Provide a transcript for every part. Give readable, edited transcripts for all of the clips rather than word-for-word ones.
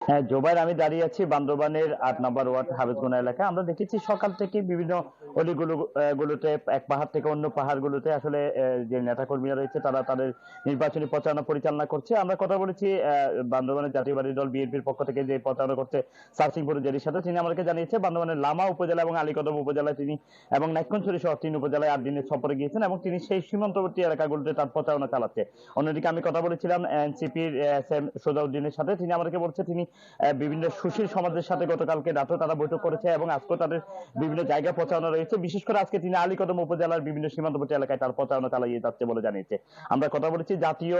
হ্যাঁ, জোবাইর আমি দাঁড়িয়ে আছি বান্দরবানের ৮ নম্বর ওয়ার্ড হাফেজগোনা এলাকায়। আমরা দেখেছি সকাল থেকে বিভিন্ন অলিগুলো গুলোতে এক পাহাড় থেকে অন্য পাহাড়গুলোতে আসলে যে নেতাকর্মীরা রয়েছে তারা তাদের নির্বাচনী প্রচারণা পরিচালনা করছে। আমরা কথা বলেছি বান্দরবানের জাতীয়বাদী দল বিএনপির পক্ষ থেকে যে প্রচারণা করছে সার্সিংপুর জেডির সাথে। তিনি আমাদেরকে জানিয়েছে বান্দরবানের লামা উপজেলা এবং আলীকদম উপজেলায় তিনি এবং নাইক্ষ্যংছড়ি সহ ৩ উপজেলায় ৮ দিনের সফরে গিয়েছেন এবং তিনি সেই সীমান্তবর্তী এলাকাগুলোতে তার প্রচারণা চালাচ্ছে। অন্যদিকে আমি কথা বলেছিলাম এনসিপির এসএম সোজাউদ্দিনের সাথে। তিনি আমাদেরকে বলছে তিনি বিভিন্ন সুশীল সমাজের সাথে গতকালকে রাতেও তারা বৈঠক করেছে এবং আজকেও তাদের বিভিন্ন জায়গায় প্রচারণা রয়েছে। বিশেষ করে আজকে তিনি আলীকদম উপজেলার বিভিন্ন সীমান্তবর্তী এলাকায় তার প্রচারণা চালিয়ে যাচ্ছে বলে জানিয়েছে। আমরা কথা বলেছি জাতীয়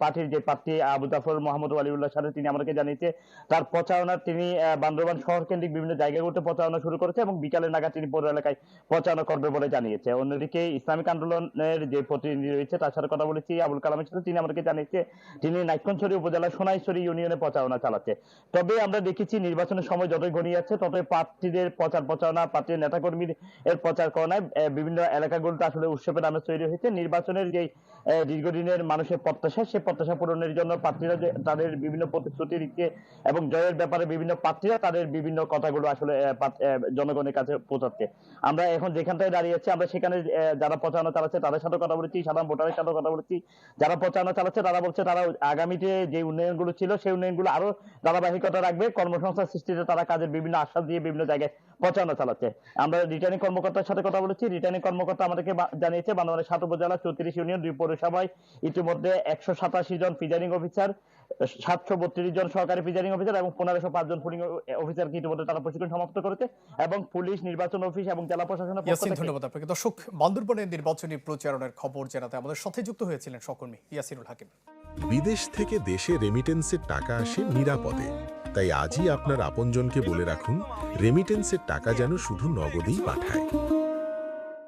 পার্টির যে প্রার্থী আবু জাফর মোহাম্মদ ওয়ালিউল্লাহর সাথে। তিনি আমাদেরকে জানিয়েছে তার প্রচারণা তিনি বান্দরবান শহর কেন্দ্রিক বিভিন্ন জায়গাগুলোতে প্রচারণা শুরু করেছে এবং বিকালে নাগাদ তিনি পৌর এলাকায় প্রচারণা করবে বলে জানিয়েছে। অন্যদিকে ইসলামিক আন্দোলনের যে প্রতিনিধি রয়েছে তার সাথে কথা বলেছি আবুল কালামের সাথে। তিনি আমাদেরকে জানিয়েছে তিনি নাইক্ষ্যংছড়ি উপজেলার সোনাইছড়ি ইউনিয়নে প্রচারণা চালাচ্ছে। তবে আমরা দেখেছি নির্বাচনের সময় যতই ঘনিয়ে যাচ্ছে ততই প্রার্থীদের প্রচার প্রচারণা, প্রার্থীর নেতাকর্মীর এর প্রচার করণায় বিভিন্ন এলাকাগুলোতে আসলে উৎসবের আমেজ তৈরি হয়েছে। নির্বাচনের যে দীর্ঘদিনের মানুষের প্রত্যাশা, সেই প্রত্যাশা পূরণের জন্য প্রার্থীরা যে তাদের বিভিন্ন প্রতিশ্রুতি দিচ্ছে এবং জয়ের ব্যাপারে বিভিন্ন প্রার্থীরা তাদের বিভিন্ন কথাগুলো আসলে জনগণের কাছে পৌঁছাচ্ছে। আমরা এখন যেখানটায় দাঁড়িয়ে আছি আমরা সেখানে যারা প্রচারণা চালাচ্ছে তাদের সাথে কথা বলেছি, সাধারণ ভোটারের সাথে কথা বলেছি। যারা প্রচারণা চালাচ্ছে তারা বলছে তারা আগামীতে যে উন্নয়নগুলো ছিল সেই উন্নয়নগুলো আরো ধারাবাহিকতা রাখবে। কর্মসংস্থান সৃষ্টিতে তারা কাজের বিভিন্ন আশ্বাস দিয়ে বিভিন্ন জায়গায় প্রচারণা চালাচ্ছে। আমরা রিটার্নিং কর্মকর্তার সাথে কথা বলেছি। রিটার্নিং কর্মকর্তা আমাদেরকে জানিয়েছে বান্দরবানের ৭ উপজেলা ৩৪ ইউনিয়ন ২ পৌরসভায় ইতিমধ্যে ১৮৭ জন প্রিজাইডিং অফিসার, ৭৩২ জন সহকারী প্রিজাইডিং অফিসার এবং ১৫০৫ জন পুলিং অফিসারকে ইতিমধ্যে তারা প্রশিক্ষণ সমাপ্ত করেছে এবং পুলিশ, নির্বাচন অফিস এবং জেলা প্রশাসনের পক্ষ থেকে। ধন্যবাদ আপনাকে। দর্শক, বান্দরবানের নির্বাচনী প্রচারণার খবর জানাতে আমাদের সাথে যুক্ত হয়েছিলেন সহকর্মী ইয়াসিনুল হাকিম। বিদেশ থেকে দেশে রেমিটেন্সের টাকা আসে নিরাপদে। তাই আজই আপনার আপনজনকে বলে রাখুন রেমিটেন্সের টাকা যেন শুধু নগদেই পাঠায়।